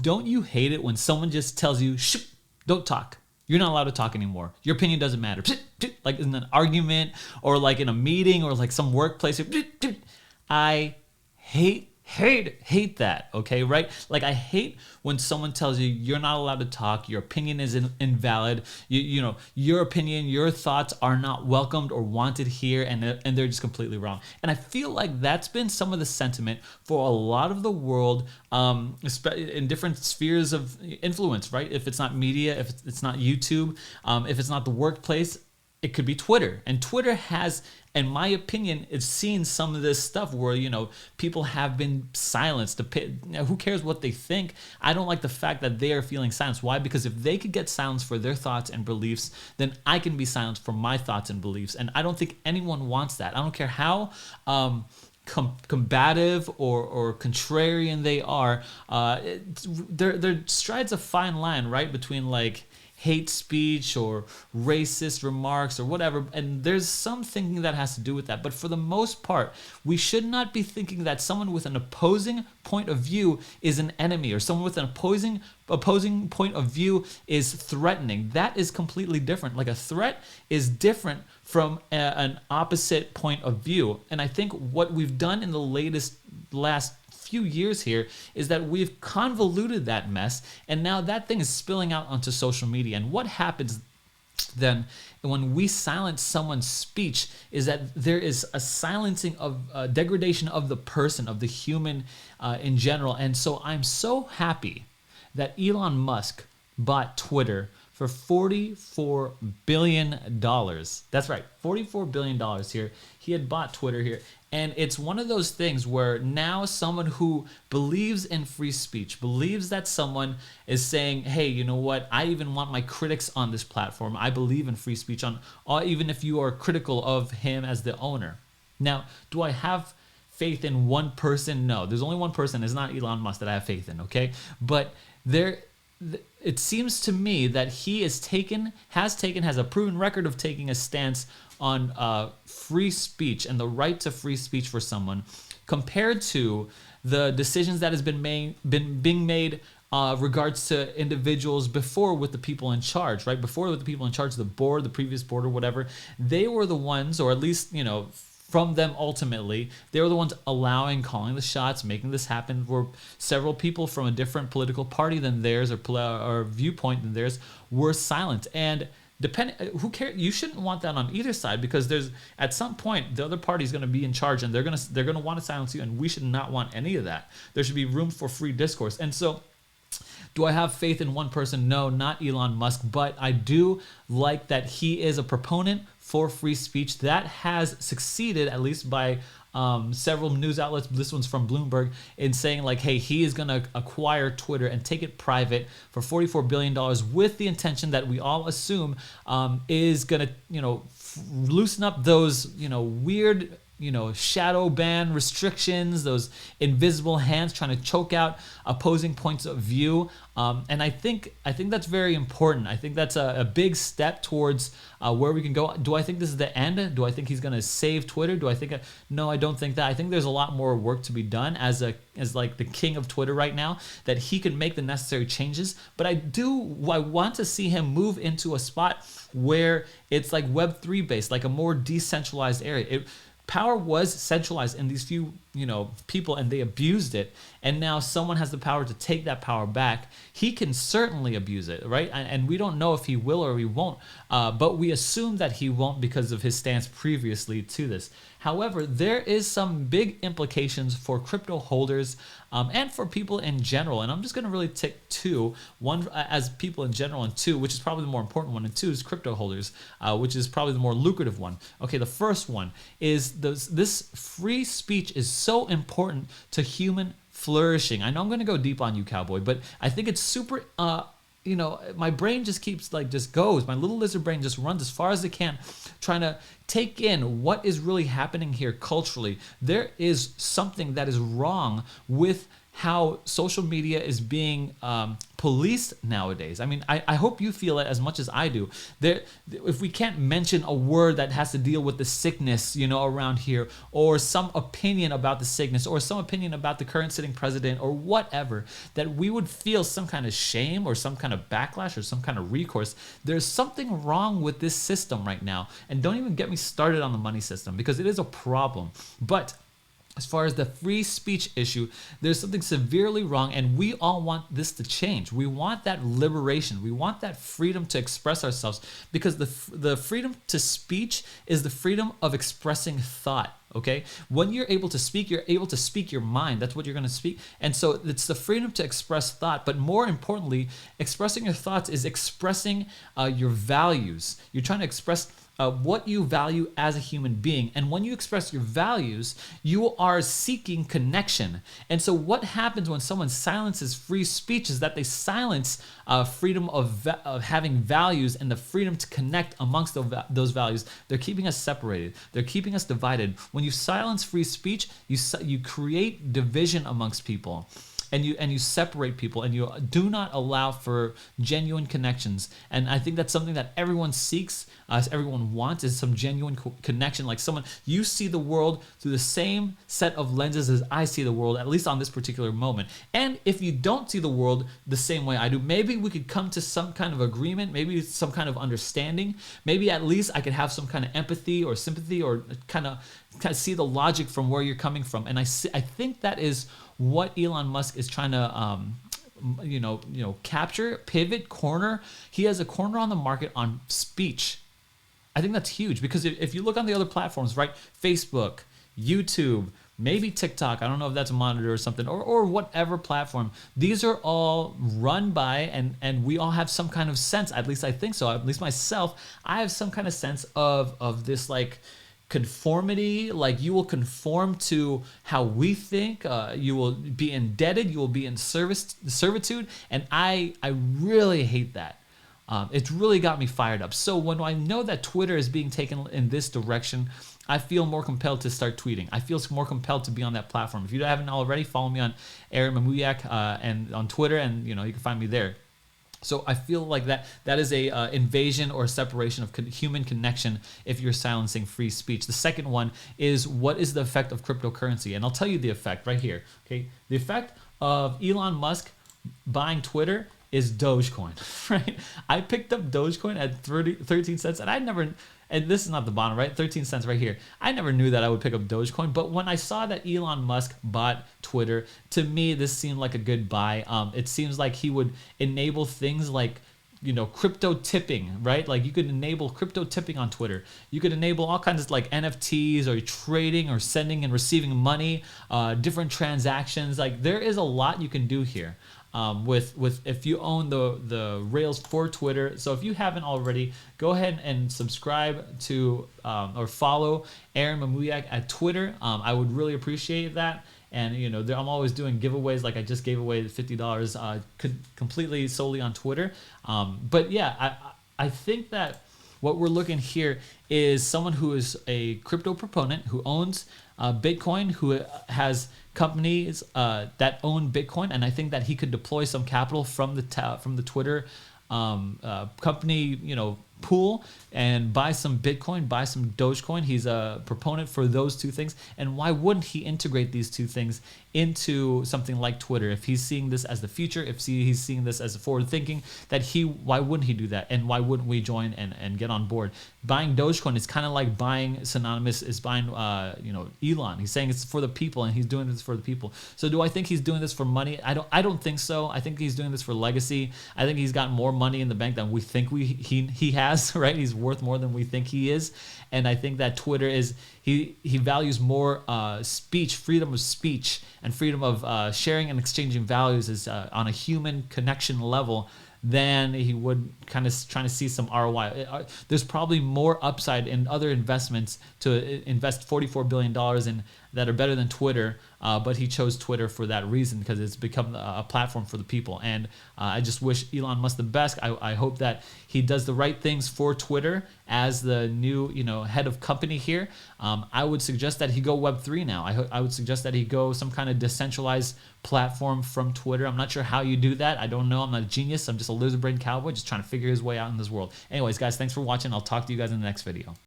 don't you hate it when someone just tells you, shh, don't talk. You're not allowed to talk anymore. Your opinion doesn't matter. Like in an argument or like in a meeting or like some workplace. I hate that, okay, right? Like I hate when someone tells you you're not allowed to talk, your opinion is invalid, you know, your opinion, your thoughts are not welcomed or wanted here, and they're just completely wrong. And I feel like that's been some of the sentiment for a lot of the world, in different spheres of influence, right? If it's not media, if it's not YouTube, if it's not the workplace, it could be Twitter. And Twitter has, in my opinion, it's seen some of this stuff where, you know, people have been silenced. Who cares what they think? I don't like the fact that they are feeling silenced. Why? Because if they could get silenced for their thoughts and beliefs, then I can be silenced for my thoughts and beliefs. And I don't think anyone wants that. I don't care how combative or contrarian they are. There strides a fine line, right, between like hate speech or racist remarks or whatever, and there's some thinking that has to do with that. But for the most part, we should not be thinking that someone with an opposing point of view is an enemy, or someone with an opposing point of view is threatening. That is completely different. Like a threat is different from an opposite point of view. And I think what we've done in the last few years here is that we've convoluted that mess, and now that thing is spilling out onto social media. And what happens then when we silence someone's speech is that there is a silencing of degradation of the person, of the human in general. And so I'm so happy that Elon Musk bought Twitter for $44 billion. That's right, $44 billion here. He had bought Twitter here. And it's one of those things where now someone who believes in free speech, believes that someone is saying, hey, you know what, I even want my critics on this platform. I believe in free speech, even if you are critical of him as the owner. Now, do I have faith in one person? No, there's only one person. It's not Elon Musk that I have faith in, okay? But it seems to me that he has a proven record of taking a stance on free speech and the right to free speech for someone, compared to the decisions that has been being made regards to individuals before with the people in charge, right? Before with the people in charge, the board, the previous board or whatever, they were the ones, or at least, you know, from them ultimately, they were the ones calling the shots, making this happen, where several people from a different political party than theirs or viewpoint than theirs were silent. And who cares? You shouldn't want that on either side, because there's at some point the other party is going to be in charge, and they're going to want to silence you, and we should not want any of that. There should be room for free discourse. And so, do I have faith in one person? No, not Elon Musk, but I do like that he is a proponent for free speech. That has succeeded, at least by several news outlets. This one's from Bloomberg, in saying like, hey, he is going to acquire Twitter and take it private for $44 billion with the intention that we all assume is going to, you know, loosen up those, you know, weird, you know, shadow ban restrictions, those invisible hands trying to choke out opposing points of view. And I think that's very important. I think that's a big step towards where we can go. Do I think this is the end? Do I think he's going to save Twitter? No, I don't think that. I think there's a lot more work to be done as like the king of Twitter right now, that he can make the necessary changes. But I want to see him move into a spot where it's like Web3 based, like a more decentralized area. Power was centralized in these few, you know, people, and they abused it. And now someone has the power to take that power back. He can certainly abuse it, right? And we don't know if he will or he won't, but we assume that he won't because of his stance previously to this. However, there is some big implications for crypto holders and for people in general. And I'm just going to really tick two. One, as people in general, and two, which is probably the more important one, and two is crypto holders, which is probably the more lucrative one. Okay, the first one is this free speech is so important to human flourishing. I know I'm going to go deep on you, cowboy, but I think it's super you know, my brain just goes. My little lizard brain just runs as far as it can, trying to take in what is really happening here culturally. There is something that is wrong with how social media is being policed nowadays. I mean, I hope you feel it as much as I do. If we can't mention a word that has to deal with the sickness, around here, or some opinion about the sickness, or some opinion about the current sitting president, or whatever, that we would feel some kind of shame or some kind of backlash or some kind of recourse. There's something wrong with this system right now. And don't even get me started on the money system, because it is a problem. But as far as the free speech issue, there's something severely wrong, and we all want this to change. We want that liberation. We want that freedom to express ourselves, because the freedom to speech is the freedom of expressing thought. Okay, when you're able to speak your mind. That's what you're going to speak. And so it's the freedom to express thought. But more importantly, expressing your thoughts is expressing your values. You're trying to express what you value as a human being. And when you express your values, you are seeking connection. And so what happens when someone silences free speech is that they silence freedom of having values and the freedom to connect amongst those values. They're keeping us separated. They're keeping us divided. When you silence free speech, you create division amongst people. And you separate people, and you do not allow for genuine connections. And I think that's something that everyone seeks, everyone wants, is some genuine connection. Like you see the world through the same set of lenses as I see the world, at least on this particular moment. And if you don't see the world the same way I do, maybe we could come to some kind of agreement, maybe some kind of understanding. Maybe at least I could have some kind of empathy or sympathy, or kind of see the logic from where you're coming from. And I think that is what Elon Musk is trying to capture, pivot, corner. He has a corner on the market on speech. I think that's huge, because if you look on the other platforms, right, Facebook, YouTube, maybe TikTok, I don't know if that's a monitor or something, or whatever platform, these are all run by, and we all have some kind of sense, at least I think so, at least myself, I have some kind of sense of this, like, conformity. Like, you will conform to how we think, you will be indebted, you will be in servitude, and I really hate that. It's really got me fired up. So when I know that Twitter is being taken in this direction, I feel more compelled to start tweeting. I feel more compelled to be on that platform. If you haven't already, follow me on Aaron Mamuyak and on Twitter, and you can find me there. So I feel like that is a invasion or separation of human connection if you're silencing free speech. The second one is, what is the effect of cryptocurrency? And I'll tell you the effect right here. Okay, the effect of Elon Musk buying Twitter is Dogecoin, right? I picked up Dogecoin at 13 cents, and this is not the bottom, right? 13 cents right here. I never knew that I would pick up Dogecoin, but when I saw that Elon Musk bought Twitter, to me, this seemed like a good buy. It seems like he would enable things like, crypto tipping, right? Like, you could enable crypto tipping on Twitter. You could enable all kinds of like NFTs, or trading, or sending and receiving money, different transactions. Like, there is a lot you can do here. With if you own the Rails for Twitter. So if you haven't already, go ahead and subscribe to or follow Aaron Mamuyak at Twitter. I would really appreciate that. And I'm always doing giveaways. Like, I just gave away $50 completely solely on Twitter. But yeah, I think that what we're looking here is someone who is a crypto proponent, who owns Bitcoin, who has companies that own Bitcoin, and I think that he could deploy some capital from the Twitter company pool and buy some Bitcoin, buy some Dogecoin. He's a proponent for those two things, and why wouldn't he integrate these two things into something like Twitter? If he's seeing this as the future, if he's seeing this as forward thinking, why wouldn't he do that? And why wouldn't we join and get on board? Buying Dogecoin is kind of like synonymous is buying Elon. He's saying it's for the people, and he's doing this for the people. So do I think he's doing this for money? I don't think so. I think he's doing this for legacy. I think he's got more money in the bank than we think he has, right? He's worth more than we think he is. And I think that Twitter he values more speech, freedom of speech, and freedom of sharing and exchanging values is on a human connection level than he would kind of trying to see some ROI. There's probably more upside in other investments to invest $44 billion in that are better than Twitter, but he chose Twitter for that reason because it's become a platform for the people. And I just wish Elon Musk the best. I hope that he does the right things for Twitter as the new head of company here. I would suggest that he go Web3 now. I would suggest that he go some kind of decentralized platform from Twitter. I'm not sure how you do that. I don't know. I'm not a genius. I'm just a lizard brain cowboy just trying to figure his way out in this world. Anyways, guys, thanks for watching. I'll talk to you guys in the next video.